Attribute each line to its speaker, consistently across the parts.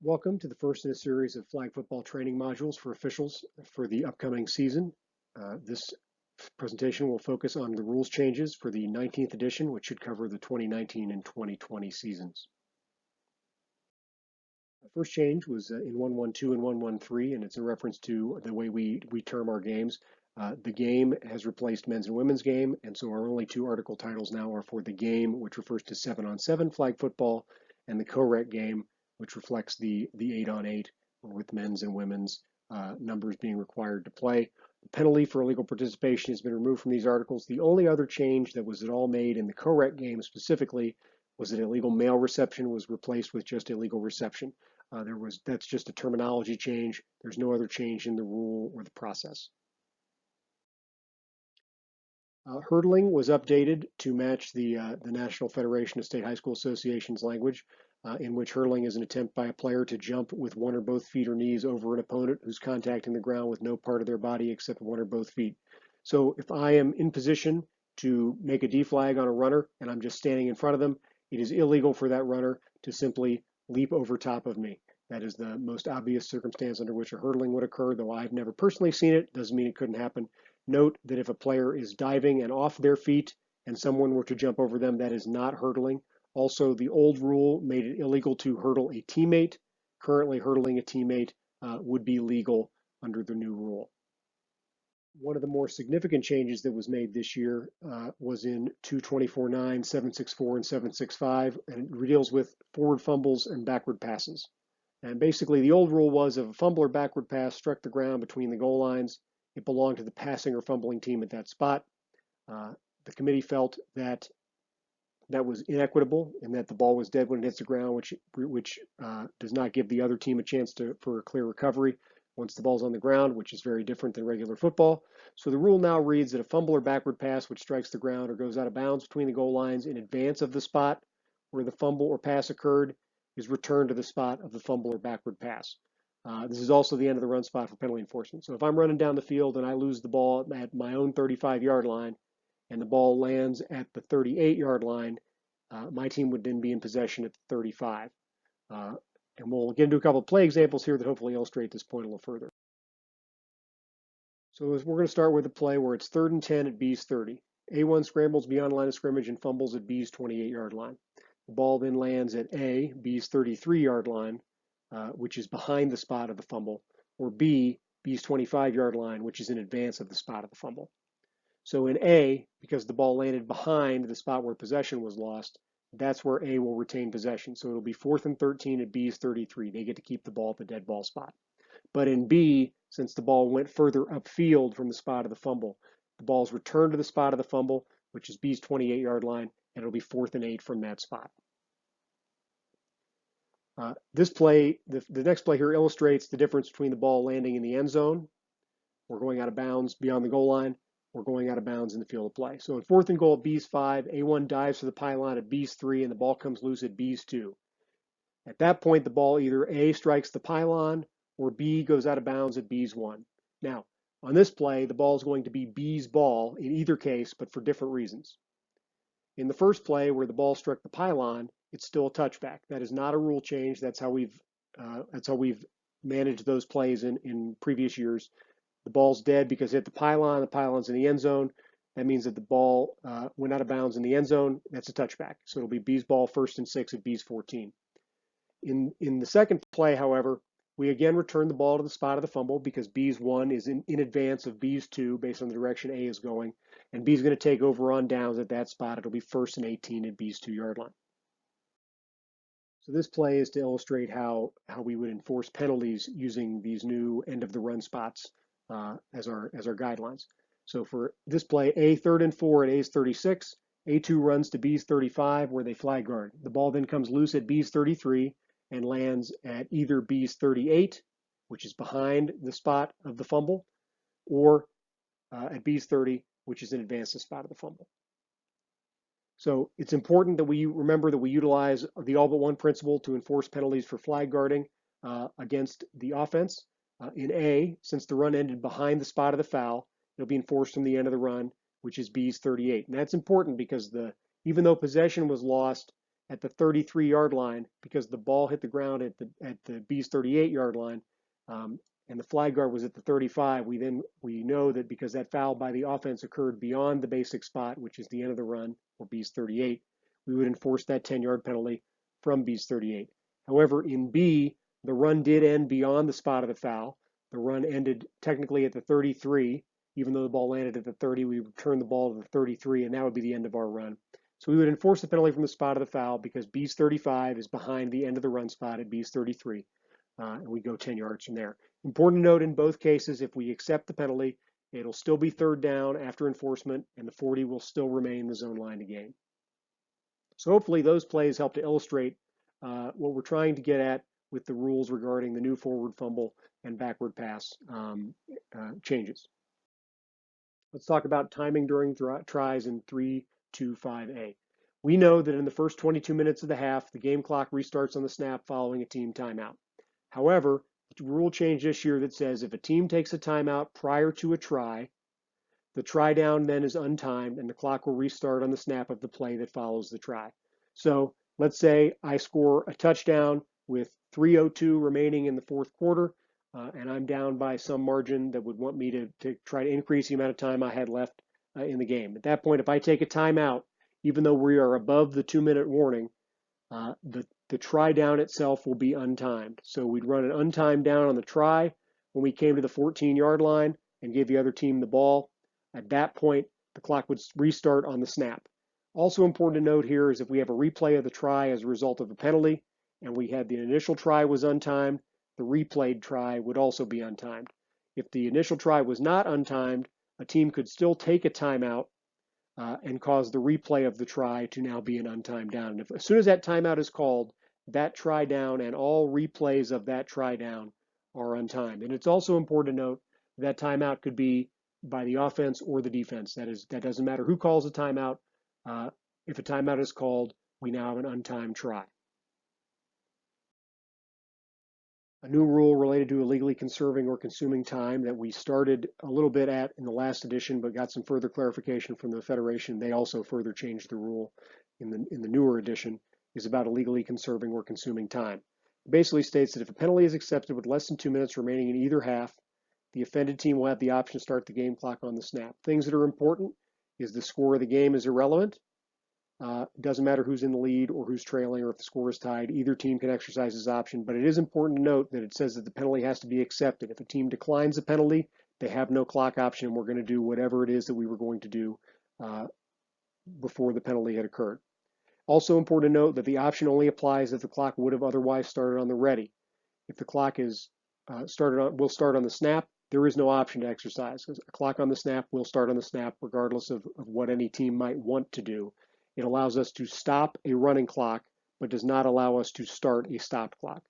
Speaker 1: Welcome to the first in a series of flag football training modules for officials for the upcoming season. This presentation will focus on the rules changes for the 19th edition, which should cover the 2019 and 2020 seasons. The first change was in 112 and 113, and it's in reference to the way we term our games. The game has replaced men's and women's game, and so our only two article titles now are for the game, which refers to 7-on-7 flag football, and the co-rec game, which reflects the 8-on-8 with men's and women's numbers being required to play. The penalty for illegal participation has been removed from these articles. The only other change that was at all made in the co-rec game specifically was that illegal mail reception was replaced with just illegal reception. That's just a terminology change. There's no other change in the rule or the process. Hurdling was updated to match the National Federation of State High School Associations language, in which hurdling is an attempt by a player to jump with one or both feet or knees over an opponent who's contacting the ground with no part of their body except one or both feet. So if I am in position to make a D flag on a runner and I'm just standing in front of them, it is illegal for that runner to simply leap over top of me. That is the most obvious circumstance under which a hurdling would occur, though I've never personally seen it. Doesn't mean it couldn't happen. Note that if a player is diving and off their feet and someone were to jump over them, that is not hurdling. Also, the old rule made it illegal to hurdle a teammate. Currently, hurdling a teammate would be legal under the new rule. One of the more significant changes that was made this year was in 224.9, 764, and 765, and it deals with forward fumbles and backward passes. And basically, the old rule was if a fumble or backward pass struck the ground between the goal lines, it belonged to the passing or fumbling team at that spot. The committee felt that that was inequitable and that the ball was dead when it hits the ground, which does not give the other team a chance for a clear recovery once the ball's on the ground, which is very different than regular football. So the rule now reads that a fumble or backward pass which strikes the ground or goes out of bounds between the goal lines in advance of the spot where the fumble or pass occurred is returned to the spot of the fumble or backward pass. This is also the end of the run spot for penalty enforcement. So if I'm running down the field and I lose the ball at my own 35-yard line and the ball lands at the 38-yard line, my team would then be in possession at the 35. And we'll get into a couple of play examples here that hopefully illustrate this point a little further. So we're going to start with a play where it's 3rd and 10 at B's 30. A1 scrambles beyond line of scrimmage and fumbles at B's 28-yard line. The ball then lands at A, B's 33-yard line, which is behind the spot of the fumble, or B, B's 25-yard line, which is in advance of the spot of the fumble. So in A, because the ball landed behind the spot where possession was lost, that's where A will retain possession. So it'll be 4th and 13 at B's 33. They get to keep the ball at the dead ball spot. But in B, since the ball went further upfield from the spot of the fumble, the ball's returned to the spot of the fumble, which is B's 28-yard line, and it'll be 4th and 8 from that spot. This play, the next play here illustrates the difference between the ball landing in the end zone, or going out of bounds beyond the goal line, or going out of bounds in the field of play. So in 4th and goal at B's 5, A1 dives for the pylon at B's 3, and the ball comes loose at B's 2. At that point, the ball either A strikes the pylon or B goes out of bounds at B's 1. Now, on this play, the ball is going to be B's ball in either case, but for different reasons. In the first play where the ball struck the pylon, it's still a touchback. That is not a rule change. That's how we've managed those plays in previous years. The ball's dead because it hit the pylon's in the end zone. That means that the ball went out of bounds in the end zone. That's a touchback. So it'll be B's ball 1st and 6 at B's 14. In the second play, however, we again return the ball to the spot of the fumble because B's 1 is in advance of B's 2 based on the direction A is going. And B's going to take over on downs at that spot. It'll be 1st and 18 at B's 2-yard line. So this play is to illustrate how we would enforce penalties using these new end of the run spots as our guidelines. So for this play, A 3rd and 4 at A's 36, A2 runs to B's 35 where they flag guard. The ball then comes loose at B's 33 and lands at either B's 38, which is behind the spot of the fumble, or at B's 30, which is in advance of the spot of the fumble. So it's important that we remember that we utilize the all but one principle to enforce penalties for flag guarding against the offense. In A, since the run ended behind the spot of the foul, it'll be enforced from the end of the run, which is B's 38. And that's important because even though possession was lost at the 33-yard line because the ball hit the ground at the B's 38-yard line, and the flag guard was at the 35. We know that because that foul by the offense occurred beyond the basic spot, which is the end of the run, or B's 38, we would enforce that 10-yard penalty from B's 38. However, in B, the run did end beyond the spot of the foul. The run ended technically at the 33. Even though the ball landed at the 30, we would return the ball to the 33, and that would be the end of our run. So we would enforce the penalty from the spot of the foul because B's 35 is behind the end of the run spot at B's 33, and we go 10 yards from there. Important to note in both cases, if we accept the penalty, it'll still be third down after enforcement, and the 40 will still remain the zone line to gain. So hopefully those plays help to illustrate what we're trying to get at with the rules regarding the new forward fumble and backward pass changes. Let's talk about timing during tries in 3-2-5A. We know that in the first 22 minutes of the half, the game clock restarts on the snap following a team timeout. However, the rule changed this year that says if a team takes a timeout prior to a try, the try down then is untimed and the clock will restart on the snap of the play that follows the try. So let's say I score a touchdown with 3:02 remaining in the fourth quarter, and I'm down by some margin that would want me to try to increase the amount of time I had left in the game. At that point, if I take a timeout, even though we are above the 2-minute warning, the try down itself will be untimed. So we'd run an untimed down on the try when we came to the 14-yard line and gave the other team the ball. At that point, the clock would restart on the snap. Also important to note here is if we have a replay of the try as a result of a penalty, and we had the initial try was untimed, the replayed try would also be untimed. If the initial try was not untimed, a team could still take a timeout and cause the replay of the try to now be an untimed down. And as soon as that timeout is called, that try down and all replays of that try down are untimed. And it's also important to note that timeout could be by the offense or the defense. That doesn't matter who calls a timeout. If a timeout is called, we now have an untimed try. A new rule related to illegally conserving or consuming time that we started a little bit at in the last edition, but got some further clarification from the Federation. They also further changed the rule in the newer edition, is about illegally conserving or consuming time. It basically states that if a penalty is accepted with less than 2 minutes remaining in either half, the offended team will have the option to start the game clock on the snap. Things that are important is the score of the game is irrelevant. It doesn't matter who's in the lead or who's trailing or if the score is tied. Either team can exercise this option, but it is important to note that it says that the penalty has to be accepted. If a team declines a penalty, they have no clock option, and we're going to do whatever it is that we were going to do before the penalty had occurred. Also important to note that the option only applies if the clock would have otherwise started on the ready. If the clock is will start on the snap, there is no option to exercise. A clock on the snap will start on the snap regardless of what any team might want to do. It allows us to stop a running clock, but does not allow us to start a stopped clock.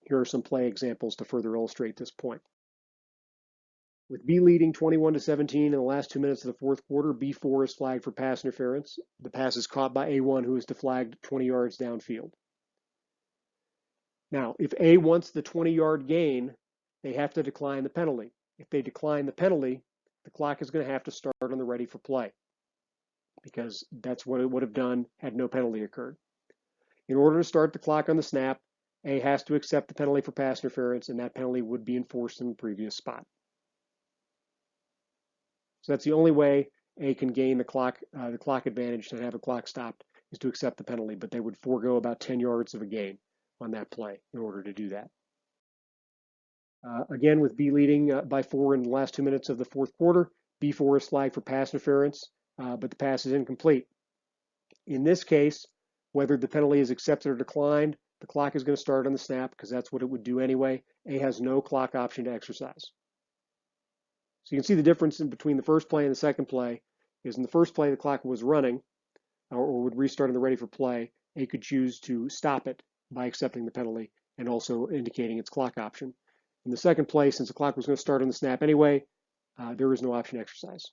Speaker 1: Here are some play examples to further illustrate this point. With B leading 21-17 in the last 2 minutes of the fourth quarter, B4 is flagged for pass interference. The pass is caught by A1, who is deflagged 20 yards downfield. Now, if A wants the 20-yard gain, they have to decline the penalty. If they decline the penalty, the clock is going to have to start on the ready for play, because that's what it would have done had no penalty occurred. In order to start the clock on the snap, A has to accept the penalty for pass interference, and that penalty would be enforced in the previous spot. So that's the only way A can gain the clock advantage and have a clock stopped, is to accept the penalty, but they would forego about 10 yards of a gain on that play in order to do that. Again, with B leading by 4 in the last 2 minutes of the fourth quarter, B4 is flagged for pass interference, but the pass is incomplete. In this case, whether the penalty is accepted or declined, the clock is going to start on the snap because that's what it would do anyway. A has no clock option to exercise. So you can see the difference in between the first play and the second play is in the first play the clock was running or would restart on the ready for play. A could choose to stop it by accepting the penalty and also indicating its clock option. In the second play, since the clock was going to start on the snap anyway, there is no option to exercise.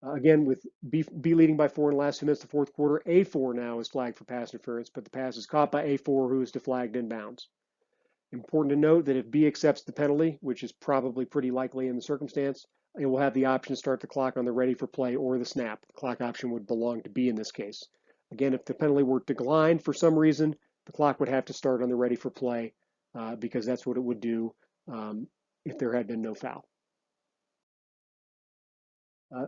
Speaker 1: Again, with B leading by 4 in the last 2 minutes of the fourth quarter, A4 now is flagged for pass interference, but the pass is caught by A4, who is deflagged inbounds. Important to note that if B accepts the penalty, which is probably pretty likely in the circumstance, it will have the option to start the clock on the ready for play or the snap. The clock option would belong to B in this case. Again, if the penalty were declined for some reason, the clock would have to start on the ready for play because that's what it would do if there had been no foul.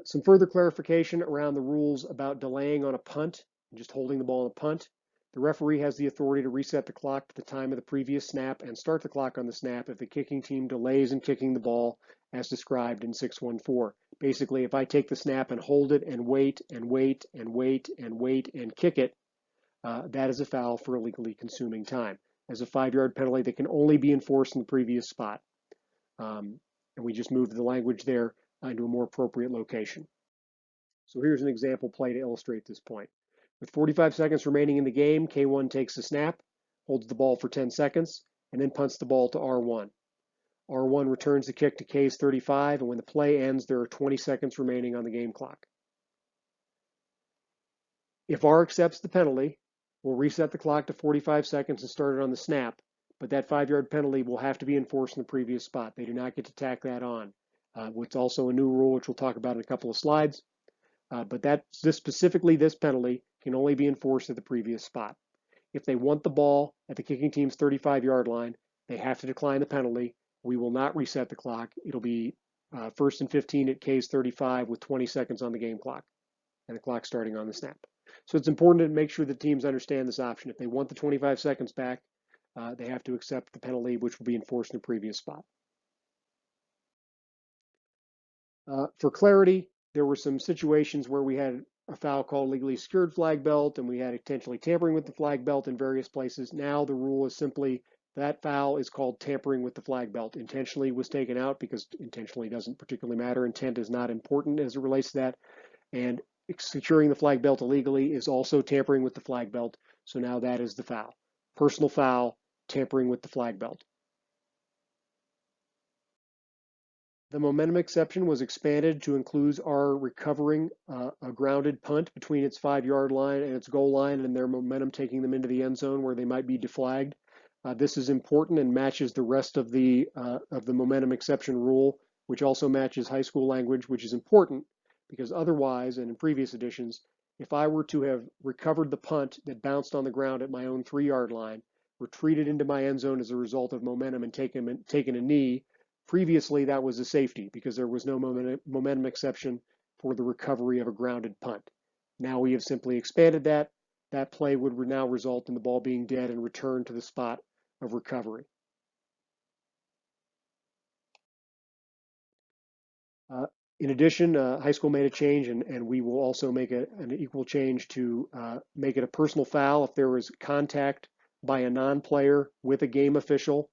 Speaker 1: Some further clarification around the rules about delaying on a punt and just holding the ball on a punt. The referee has the authority to reset the clock to the time of the previous snap and start the clock on the snap if the kicking team delays in kicking the ball as described in 614. Basically, if I take the snap and hold it and wait and wait and wait and wait and kick it, that is a foul for illegally consuming time. As a 5-yard penalty that can only be enforced in the previous spot. And we just moved the language there into a more appropriate location. So here's an example play to illustrate this point. With 45 seconds remaining in the game, K1 takes the snap, holds the ball for 10 seconds, and then punts the ball to R1. R1 returns the kick to K's 35, and when the play ends, there are 20 seconds remaining on the game clock. If R accepts the penalty, we'll reset the clock to 45 seconds and start it on the snap, but that 5-yard penalty will have to be enforced in the previous spot. They do not get to tack that on. It's also a new rule, which we'll talk about in a couple of slides. But specifically this penalty can only be enforced at the previous spot. If they want the ball at the kicking team's 35-yard line, they have to decline the penalty. We will not reset the clock. It'll be 1st and 15 at K's 35 with 20 seconds on the game clock and the clock starting on the snap. So it's important to make sure that teams understand this option. If they want the 25 seconds back, they have to accept the penalty, which will be enforced in the previous spot. For clarity, there were some situations where we had a foul called legally secured flag belt, and we had intentionally tampering with the flag belt in various places. Now the rule is simply that foul is called tampering with the flag belt. Intentionally was taken out because intentionally doesn't particularly matter. Intent is not important as it relates to that. And securing the flag belt illegally is also tampering with the flag belt. So now that is the foul. Personal foul, tampering with the flag belt. The momentum exception was expanded to include our recovering a grounded punt between its 5-yard line and its goal line and their momentum taking them into the end zone where they might be deflagged. This is important and matches the rest of the momentum exception rule, which also matches high school language, which is important because otherwise, and in previous editions, if I were to have recovered the punt that bounced on the ground at my own 3-yard line, retreated into my end zone as a result of momentum and taken a knee, previously that was a safety because there was no momentum exception for the recovery of a grounded punt. Now we have simply expanded that. That play would now result in the ball being dead and returned to the spot of recovery. In addition, high school made a change, and we will also make an equal change to make it a personal foul if there was contact by a non-player with a game official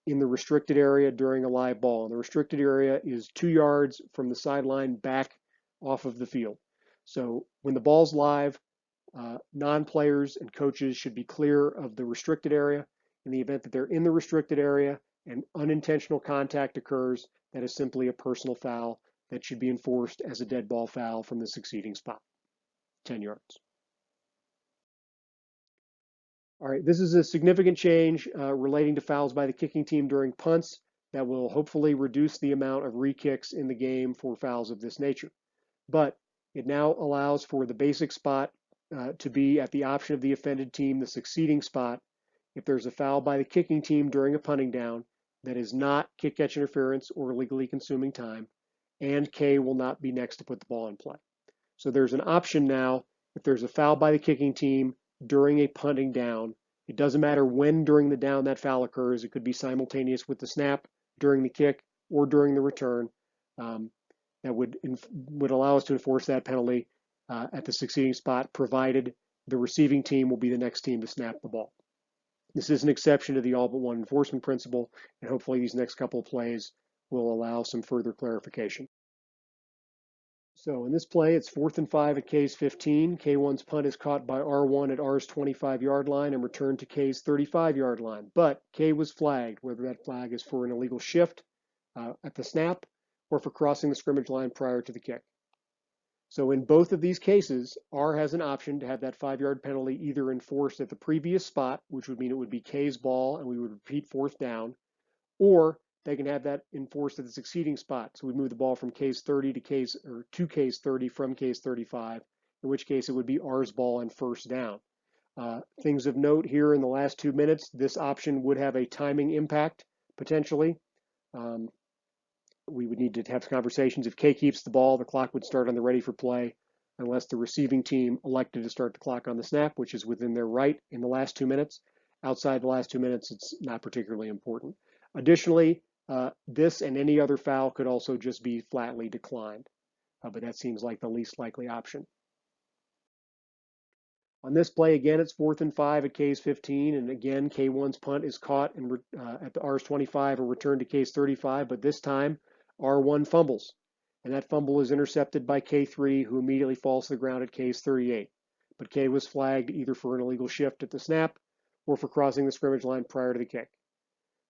Speaker 1: in the restricted area during a live ball. And the restricted area is 2 yards from the sideline back off of the field. So when the ball's live, non-players and coaches should be clear of the restricted area. In the event that they're in the restricted area and unintentional contact occurs, that is simply a personal foul that should be enforced as a dead ball foul from the succeeding spot, 10 yards. All right, this is a significant change relating to fouls by the kicking team during punts that will hopefully reduce the amount of re-kicks in the game for fouls of this nature. But it now allows for the basic spot to be at the option of the offended team, the succeeding spot, if there's a foul by the kicking team during a punting down that is not kick-catch interference or illegally consuming time, and K will not be next to put the ball in play. So there's an option now, if there's a foul by the kicking team during a punting down, it doesn't matter when during the down that foul occurs. It could be simultaneous with the snap, during the kick, or during the return. That would allow us to enforce that penalty at the succeeding spot, provided the receiving team will be the next team to snap the ball. This is an exception to the all but one enforcement principle, and hopefully these next couple of plays will allow some further clarification. So in this play, it's 4th and 5 at K's 15. K1's punt is caught by R1 at R's 25-yard line and returned to K's 35-yard line. But K was flagged, whether that flag is for an illegal shift at the snap or for crossing the scrimmage line prior to the kick. So in both of these cases, R has an option to have that 5-yard penalty either enforced at the previous spot, which would mean it would be K's ball and we would repeat 4th down, or they can have that enforced at the succeeding spot. So we move the ball from K's 30 to K's 30 from K's 35, in which case it would be R's ball and first down. Things of note here in the last 2 minutes, this option would have a timing impact potentially. We would need to have conversations. If K keeps the ball, the clock would start on the ready for play unless the receiving team elected to start the clock on the snap, which is within their right in the last 2 minutes. Outside the last 2 minutes, it's not particularly important. Additionally, this and any other foul could also just be flatly declined, but that seems like the least likely option. On this play, again, it's 4th and 5 at K's 15, and again, K1's punt is caught and at the R's 25 or returned to K's 35, but this time R1 fumbles, and that fumble is intercepted by K3, who immediately falls to the ground at K's 38. But K was flagged either for an illegal shift at the snap or for crossing the scrimmage line prior to the kick.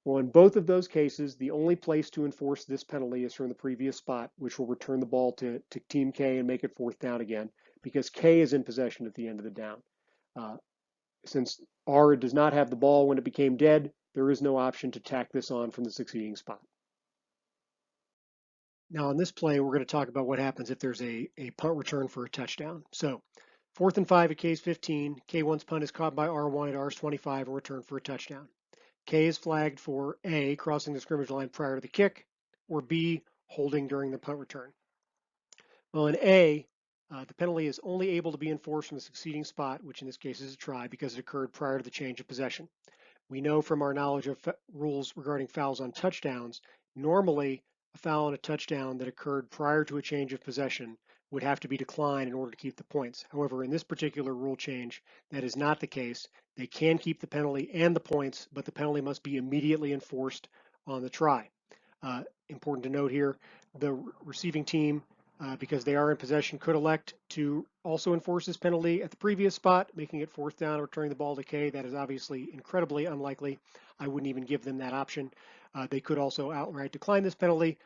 Speaker 1: Well, in both of those cases, the only place to enforce this penalty is from the previous spot, which will return the ball to Team K and make it 4th down again, because K is in possession at the end of the down. Since R does not have the ball when it became dead, there is no option to tack this on from the succeeding spot. Now on this play, we're going to talk about what happens if there's a punt return for a touchdown. So 4th and 5 at K's 15, K1's punt is caught by R1 at R's 25 and returned for a touchdown. K is flagged for A, crossing the scrimmage line prior to the kick, or B, holding during the punt return. Well, in A, the penalty is only able to be enforced from the succeeding spot, which in this case is a try, because it occurred prior to the change of possession. We know from our knowledge of rules regarding fouls on touchdowns, normally a foul on a touchdown that occurred prior to a change of possession would have to be declined in order to keep the points. However, in this particular rule change, that is not the case. They can keep the penalty and the points, but the penalty must be immediately enforced on the try. Important to note here, the receiving team, because they are in possession, could elect to also enforce this penalty at the previous spot, making it 4th down, returning the ball to K. That is obviously incredibly unlikely. I wouldn't even give them that option. They could also outright decline this penalty.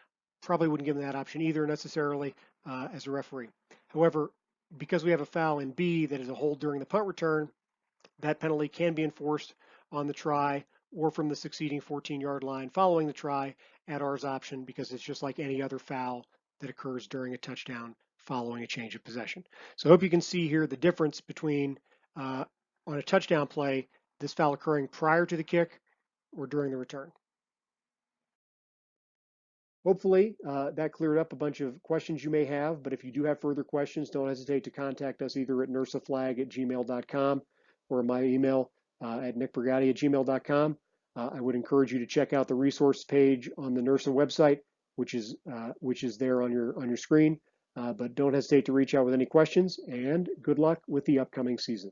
Speaker 1: Probably wouldn't give them that option either necessarily as a referee. However, because we have a foul in B that is a hold during the punt return, that penalty can be enforced on the try or from the succeeding 14-yard line following the try at R's option, because it's just like any other foul that occurs during a touchdown following a change of possession. So I hope you can see here the difference between on a touchdown play, this foul occurring prior to the kick or during the return. Hopefully that cleared up a bunch of questions you may have, but if you do have further questions, don't hesitate to contact us either at nirsaflag@gmail.com or my email at nickbrigatti@gmail.com. I would encourage you to check out the resource page on the NIRSA website, which is there on your screen. But don't hesitate to reach out with any questions, and good luck with the upcoming season.